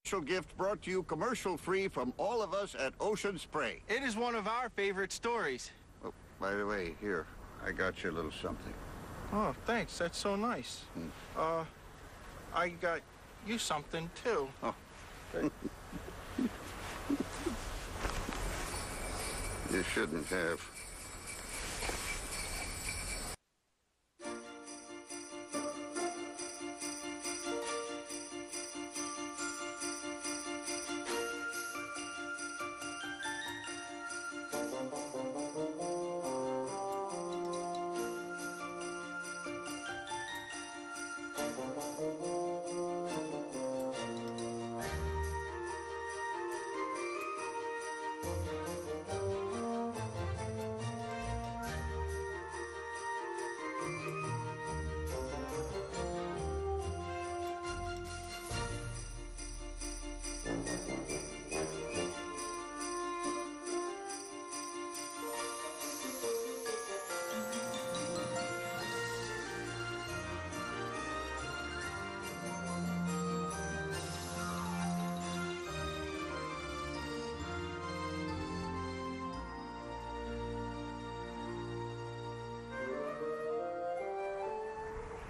Special gift brought to you commercial-free from all of us at Ocean Spray. It is one of our favorite stories. Oh, by the way, here, I got you a little something. Oh, thanks. That's so nice. I got you something, too. Oh. You shouldn't have.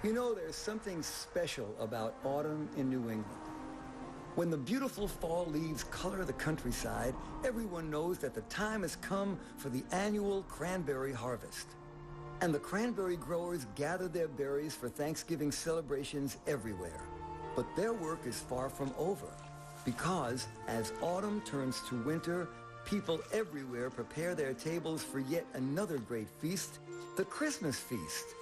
You know, there's something special about autumn in New England. When the beautiful fall leaves color the countryside, everyone knows that the time has come for the annual cranberry harvest. And the cranberry growers gather their berries for Thanksgiving celebrations everywhere. But their work is far from over, because as autumn turns to winter, people everywhere prepare their tables for yet another great feast, the Christmas feast.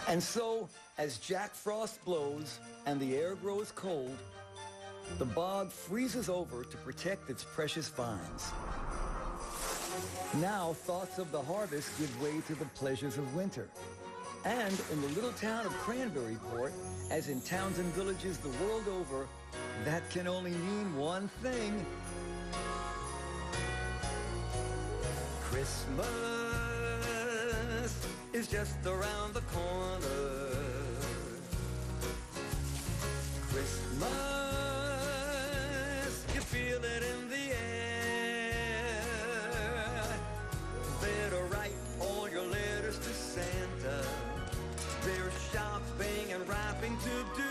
And so, as Jack Frost blows and the air grows cold, the bog freezes over to protect its precious vines. Now, thoughts of the harvest give way to the pleasures of winter. And in the little town of Cranberryport, as in towns and villages the world over, that can only mean one thing. Christmas is just around the corner. Christmas, you feel it in the air. Better write all your letters to Santa. There's shopping and wrapping to do.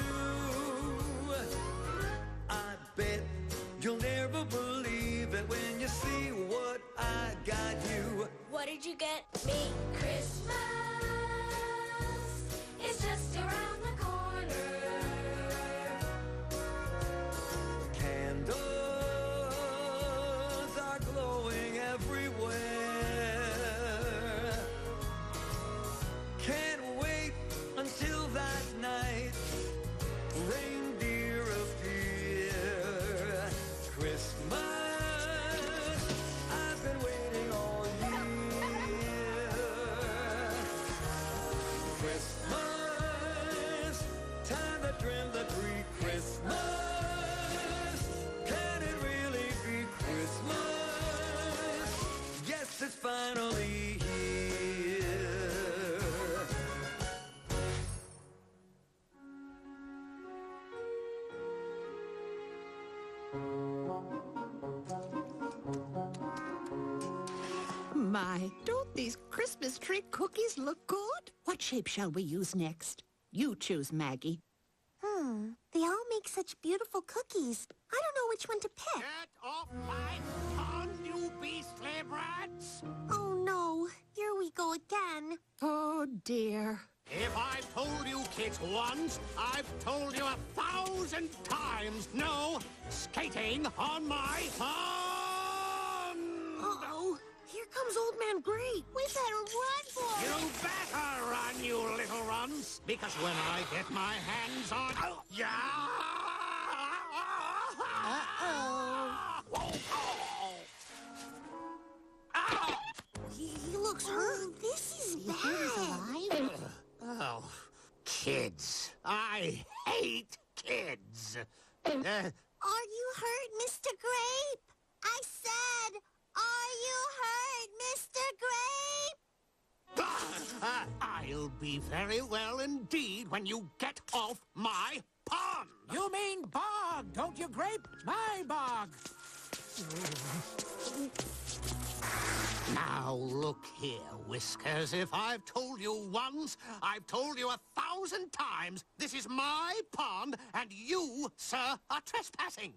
I bet you'll never believe it when you see what I got you. What did you get me? Christmas is just around the corner. Candles are glowing everywhere. Can't wait until that night. Reindeer appear. Christmas, I've been waiting all year. Christmas, time to trim the tree. Christmas, can it really be Christmas? Yes, it's finally here. My, don't these Christmas tree cookies look good? What shape shall we use next? You choose, Maggie. They all make such beautiful cookies. I don't know which one to pick. Get off my pond, you beastly brats! Oh no, here we go again. Oh, dear. If I've told you kids once, I've told you 1,000 times. No skating on my pond! Uh-oh, here comes Old Man Gray. We better run for it. You better run, you little runs, because when I get my hands on... Oh, yeah! He looks hurt. This is bad. Oh, kids. I hate kids. Are you hurt, Mr. Grape? I said, are you hurt, Mr. Grape? I'll be very well indeed when you get off my pond! You mean bog, don't you, Grape? My bog. Now, look here, Whiskers. If I've told you once, I've told you 1,000 times. This is my pond, and you, sir, are trespassing.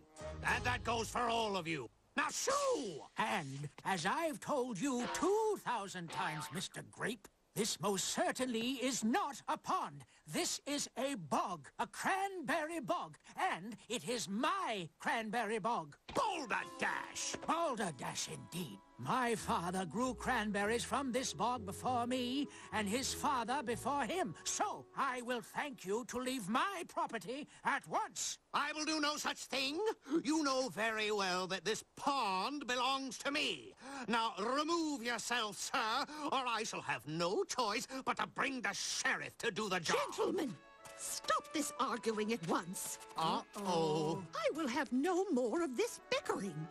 And that goes for all of you. Now, shoo! And as I've told you 2,000 times, Mr. Grape, this most certainly is not a pond. This is a bog, a cranberry bog, and it is my cranberry bog. Balderdash! Balderdash indeed. My father grew cranberries from this bog before me, and his father before him. So I will thank you to leave my property at once. I will do no such thing. You know very well that this pond belongs to me. Now remove yourself, sir, or I shall have no choice but to bring the sheriff to do the job. Gentlemen, stop this arguing at once. Uh-oh. I will have no more of this bickering.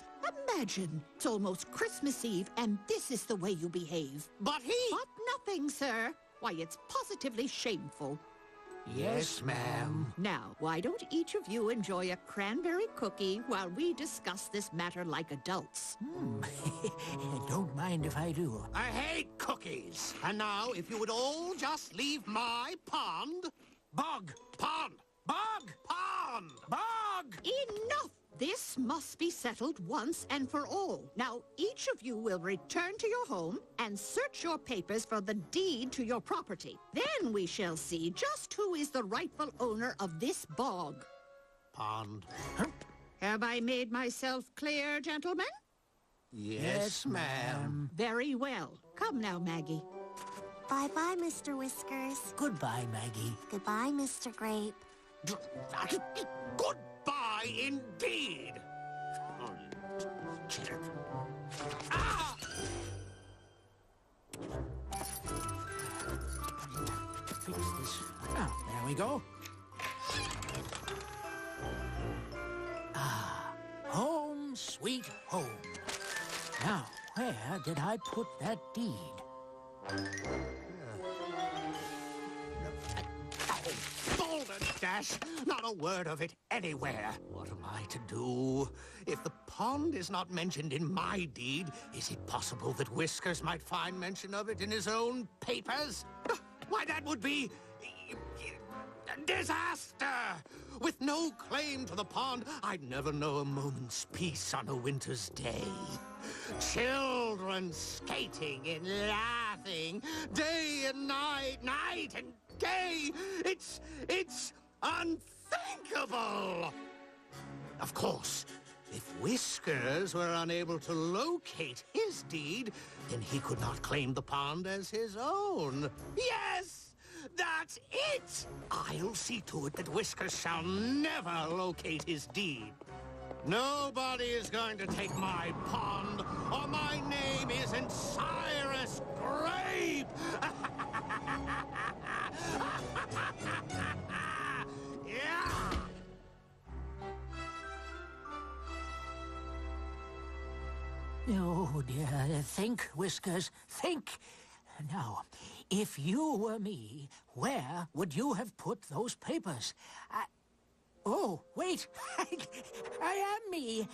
Imagine, it's almost Christmas Eve, and this is the way you behave. But he... But nothing, sir. Why, it's positively shameful. Yes, ma'am. Now, why don't each of you enjoy a cranberry cookie while we discuss this matter like adults? Don't mind if I do. I hate cookies. And now, if you would all just leave my pond... Bog! Pond! Bog! Pond! Bog! Enough! This must be settled once and for all. Now, each of you will return to your home and search your papers for the deed to your property. Then we shall see just who is the rightful owner of this bog. Pond. Have I made myself clear, gentlemen? Yes, ma'am. Very well. Come now, Maggie. Bye-bye, Mr. Whiskers. Goodbye, Maggie. Goodbye, Mr. Grape. Goodbye, indeed. Chitter. Ah! Fix this. Oh, there we go. Ah, home sweet home. Now, where did I put that deed? Balderdash! Not a word of it anywhere. What am I to do? If the pond is not mentioned in my deed, is it possible that Whiskers might find mention of it in his own papers? Why, that would be... disaster! With no claim to the pond, I'd never know a moment's peace on a winter's day. Children skating and laughing, day and night, night and day. It's unthinkable! Of course, if Whiskers were unable to locate his deed, then he could not claim the pond as his own. Yes! That's it! I'll see to it that Whiskers shall never locate his deed. Nobody is going to take my pond, or my name isn't Cyrus Grape! Yeah! Oh, dear. Think, Whiskers. Think. Now, if you were me, where would you have put those papers? Oh, wait. I am me.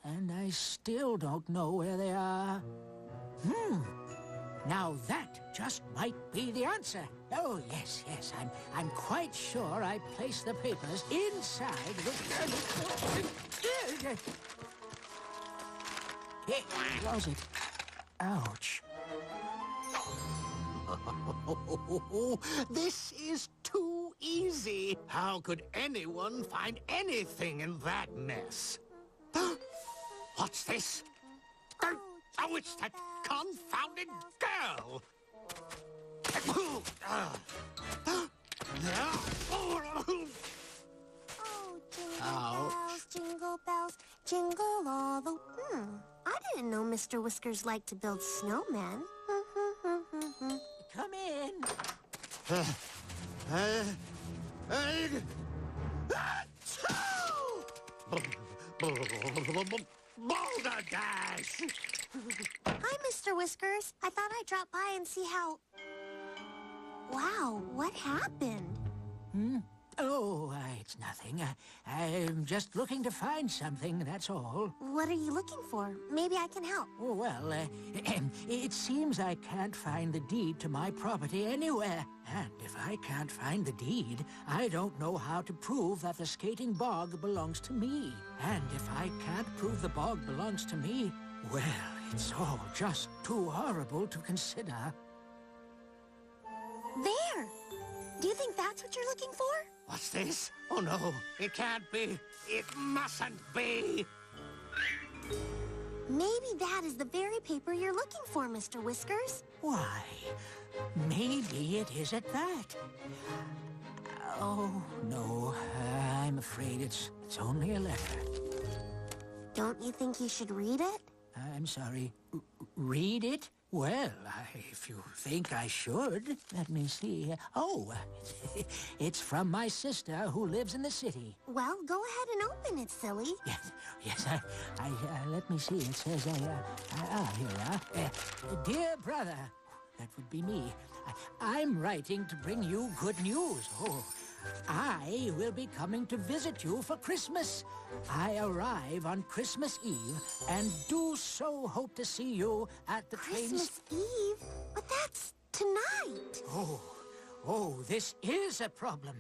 And I still don't know where they are. Now that just might be the answer. Oh, yes. I'm quite sure I placed the papers inside the... Was it? Ouch. This is too easy. How could anyone find anything in that mess? What's this? Oh, it's that confounded girl! Oh, jingle bells, jingle all the... I didn't know Mr. Whiskers liked to build snowmen. Come in. Balderdash! Hi, Mr. Whiskers. I thought I'd drop by and see how... Wow, what happened? Oh, it's nothing. I'm just looking to find something, that's all. What are you looking for? Maybe I can help. Oh, well, it seems I can't find the deed to my property anywhere. And if I can't find the deed, I don't know how to prove that the skating bog belongs to me. And if I can't prove the bog belongs to me, well, it's all just too horrible to consider. There! Do you think that's what you're looking for? What's this? Oh, no. It can't be. It mustn't be. Maybe that is the very paper you're looking for, Mr. Whiskers. Why, maybe it is at that. Oh, no, I'm afraid it's only a letter. Don't you think you should read it? I'm sorry. Read it? Well, if you think I should, let me see. Oh, it's from my sister who lives in the city. Well, go ahead and open it, silly. Yes, let me see. It says, here we are. Dear brother, that would be me. I'm writing to bring you good news. Oh, I will be coming to visit you for Christmas. I arrive on Christmas Eve and do so hope to see you at the train... Christmas Eve? But that's tonight. Oh, this is a problem.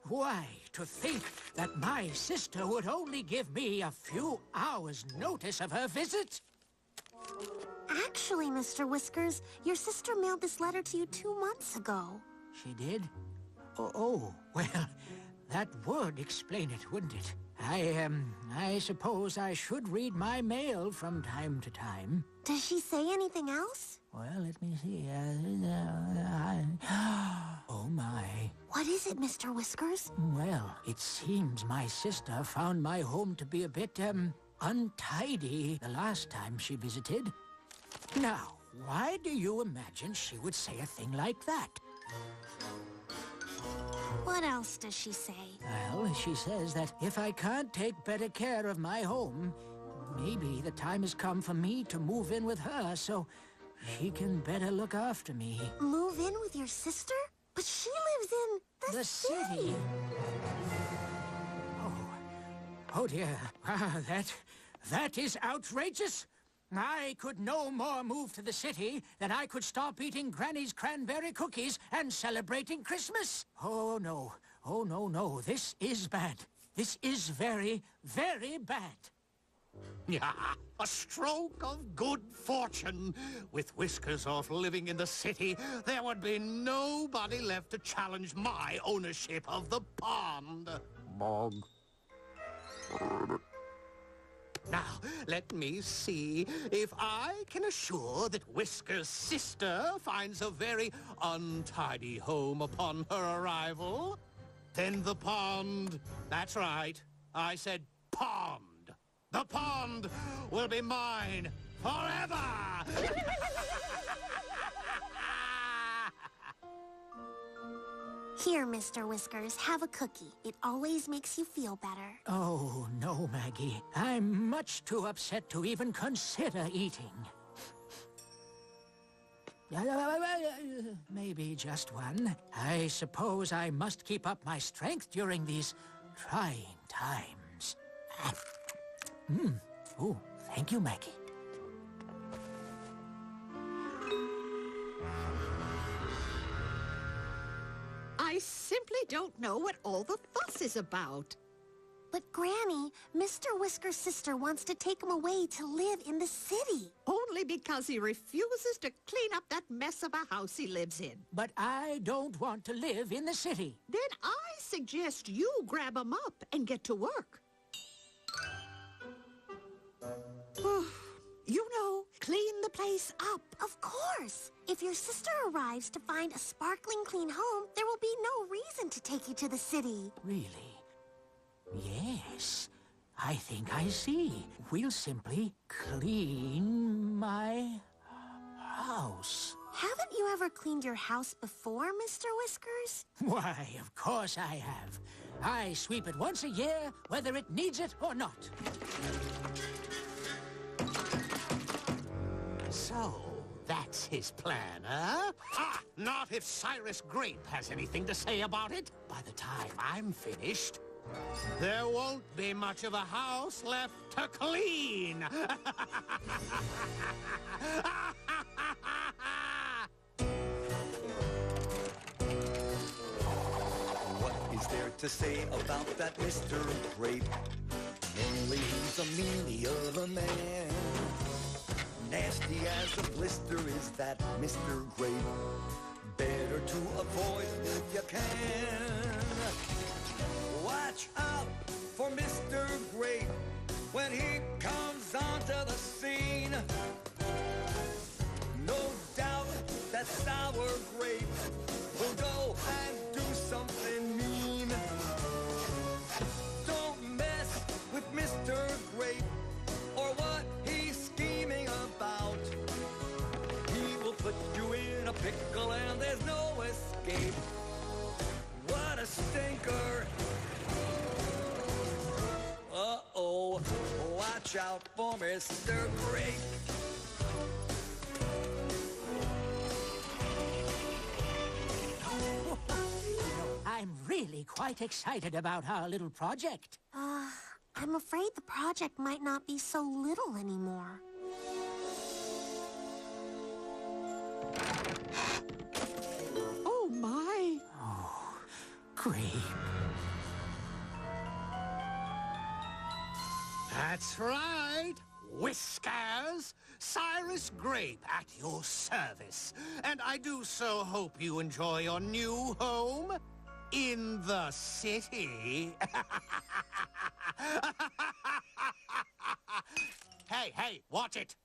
Why, to think that my sister would only give me a few hours' notice of her visit? Actually, Mr. Whiskers, your sister mailed this letter to you 2 months ago. She did? Oh, well, that would explain it, wouldn't it? I suppose I should read my mail from time to time. Does she say anything else? Well, let me see. Oh, my. What is it, Mr. Whiskers? Well, it seems my sister found my home to be a bit, untidy the last time she visited. Now, why do you imagine she would say a thing like that? What else does she say? Well, she says that if I can't take better care of my home, maybe the time has come for me to move in with her so she can better look after me. Move in with your sister? But she lives in the city. Oh dear. That is outrageous. I could no more move to the city than I could stop eating Granny's cranberry cookies and celebrating Christmas. Oh, no. Oh, no, no. This is bad. This is very, very bad. Yeah, a stroke of good fortune. With Whiskers off living in the city, there would be nobody left to challenge my ownership of the pond. Bog. Now, let me see if I can assure that Whiskers' sister finds a very untidy home upon her arrival. Then the pond, that's right, I said pond. The pond will be mine forever! Here, Mr. Whiskers, have a cookie. It always makes you feel better. Oh, no, Maggie. I'm much too upset to even consider eating. Maybe just one. I suppose I must keep up my strength during these trying times. Oh, thank you, Maggie. I simply don't know what all the fuss is about. But, Granny, Mr. Whiskers' sister wants to take him away to live in the city. Only because he refuses to clean up that mess of a house he lives in. But I don't want to live in the city. Then I suggest you grab him up and get to work. You know, clean the place up. Of course. If your sister arrives to find a sparkling clean home, there will be no reason to take you to the city. Really? Yes. I think I see. We'll simply clean my house. Haven't you ever cleaned your house before, Mr. Whiskers? Why, of course I have. I sweep it once a year, whether it needs it or not. So, That's his plan, huh? Ah, not if Cyrus Grape has anything to say about it. By the time I'm finished, there won't be much of a house left to clean. What is there to say about that Mr. Grape? Mainly he's a meanie of a man. Nasty as a blister is that Mr. Grape. Better to avoid him if you can. Watch out for Mr. Grape when he comes onto the scene. No doubt that sour grape will go and do something mean. Don't mess with Mr. Grape or what he's scheming about. He will put you in a pickle and there's no escape. What a stinker! Uh-oh, watch out for Mr. Grape. I'm really quite excited about our little project. I'm afraid the project might not be so little anymore. Oh, my. Grape. That's right, Whiskers. Cyrus Grape at your service. And I do so hope you enjoy your new home in the city. Hey, watch it.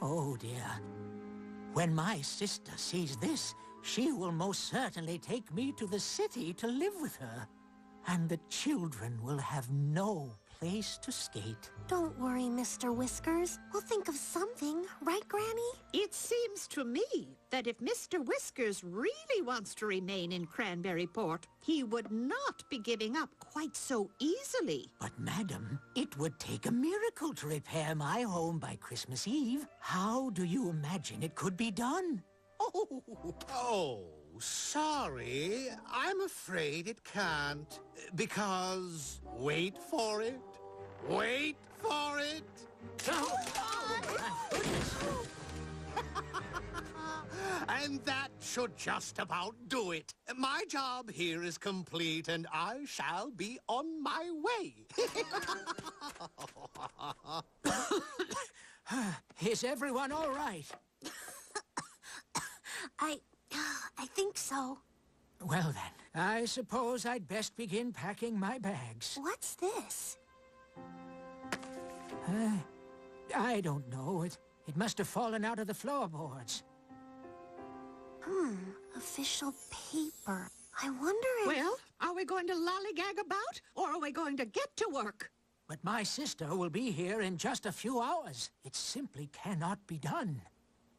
Oh, dear. When my sister sees this, she will most certainly take me to the city to live with her. And the children will have no place to skate. Don't worry, Mr. Whiskers. We'll think of something, right, Granny? It seems to me that if Mr. Whiskers really wants to remain in Cranberry Port, he would not be giving up quite so easily. But, madam, it would take a miracle to repair my home by Christmas Eve. How do you imagine it could be done? Oh, sorry. I'm afraid it can't. Because, wait for it. Wait for it. And that should just about do it. My job here is complete, and I shall be on my way. Is everyone all right? I think so. Well, then, I suppose I'd best begin packing my bags. What's this? I don't know. It must have fallen out of the floorboards. Official paper. I wonder if... Well, are we going to lollygag about, or are we going to get to work? But my sister will be here in just a few hours. It simply cannot be done.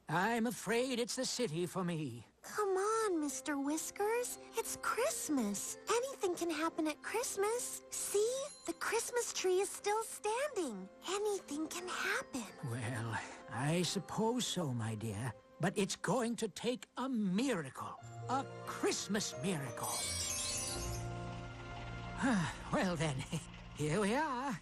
I'm afraid it's the city for me. Come on, Mr. Whiskers. It's Christmas. Anything can happen at Christmas. See? The Christmas tree is still standing. Anything can happen. Well, I suppose so, my dear. But it's going to take a miracle. A Christmas miracle. Well, then, here we are.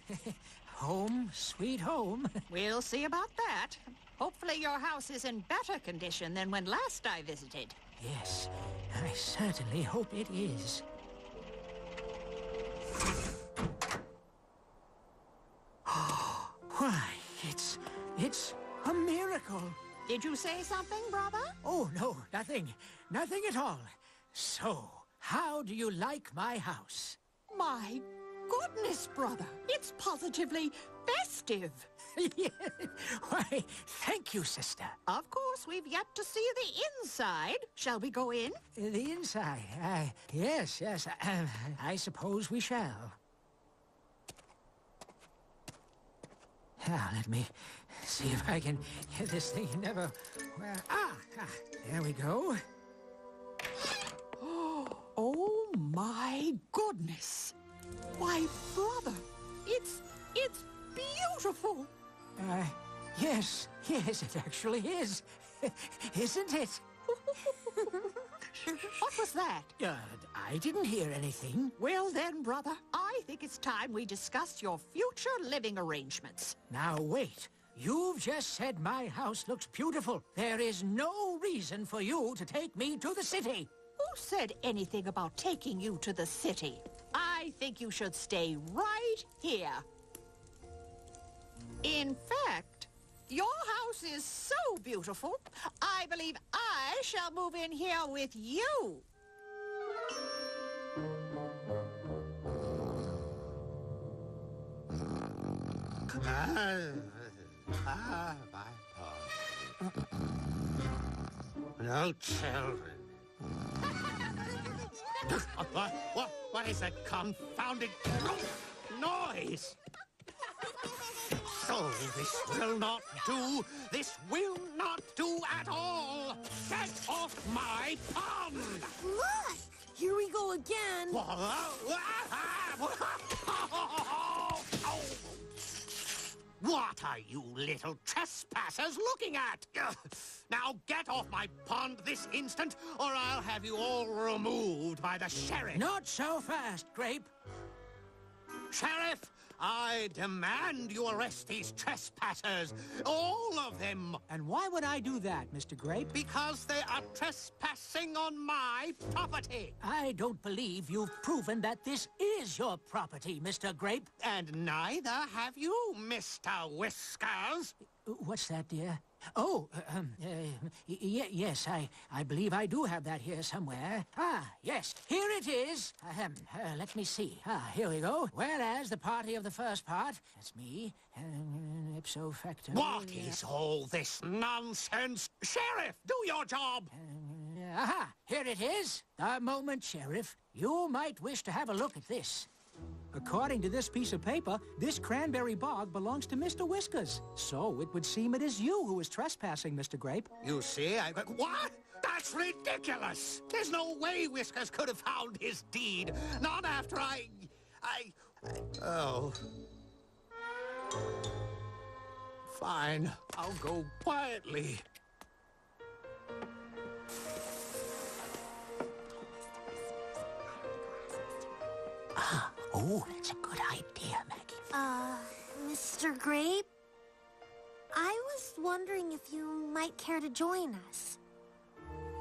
Home, sweet home. We'll see about that. Hopefully your house is in better condition than when last I visited. Yes, I certainly hope it is. Why, it's a miracle. Did you say something, brother? Oh, no, nothing. Nothing at all. So, how do you like my house? My goodness, brother. It's positively festive. Why, thank you, sister. Of course, we've yet to see the inside. Shall we go in? The inside? Yes. I suppose we shall. Now, let me see if I can get this thing never... Well, there we go. Oh, my goodness. Why, brother, it's beautiful. Yes, it actually is. Isn't it? What was that? I didn't hear anything. Well then, brother, I think it's time we discussed your future living arrangements. Now, wait. You've just said my house looks beautiful. There is no reason for you to take me to the city. Who said anything about taking you to the city? I think you should stay right here. In fact, your house is so beautiful, I believe I shall move in here with you. No children. What is that confounded noise? So this will not do. This will not do at all. Get off my pond! Look! Here we go again. What are you little trespassers looking at? Now get off my pond this instant, or I'll have you all removed by the sheriff. Not so fast, Grape. Sheriff, I demand you arrest these trespassers. All of them. And why would I do that, Mr. Grape? Because they are trespassing on my property. I don't believe you've proven that this is your property, Mr. Grape. And neither have you, Mr. Whiskers. What's that, dear? Oh, yes, I believe I do have that here somewhere. Ah, yes, here it is. Let me see. Here we go. Whereas the party of the first part, that's me, ipso facto... What is all this nonsense? Sheriff, do your job! Aha, here it is. A moment, Sheriff. You might wish to have a look at this. According to this piece of paper, this cranberry bog belongs to Mr. Whiskers. So it would seem it is you who is trespassing, Mr. Grape. You see, what? That's ridiculous! There's no way Whiskers could have found his deed. Not after Oh. Fine, I'll go quietly. Oh, that's a good idea, Maggie. Mr. Grape? I was wondering if you might care to join us.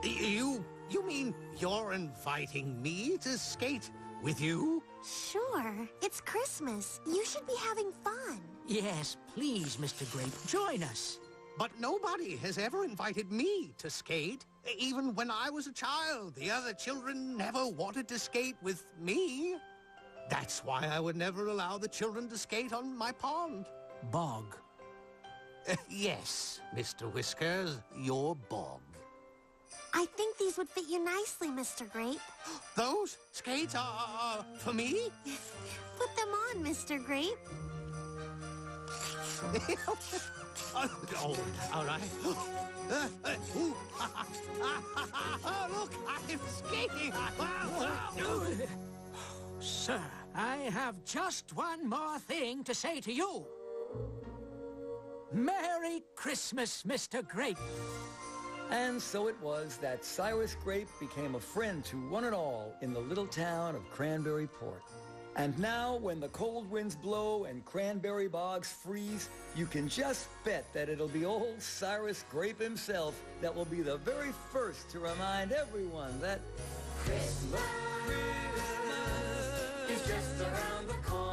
You mean you're inviting me to skate with you? Sure. It's Christmas. You should be having fun. Yes, please, Mr. Grape, join us. But nobody has ever invited me to skate. Even when I was a child, the other children never wanted to skate with me. That's why I would never allow the children to skate on my pond. Bog. Yes, Mr. Whiskers, your bog. I think these would fit you nicely, Mr. Grape. Those skates are for me? Put them on, Mr. Grape. Oh, all right. Look, I'm skating. Sir, I have just one more thing to say to you. Merry Christmas, Mr. Grape. And so it was that Cyrus Grape became a friend to one and all in the little town of Cranberry Port. And now, when the cold winds blow and cranberry bogs freeze, you can just bet that it'll be old Cyrus Grape himself that will be the very first to remind everyone that Christmas is just around the corner.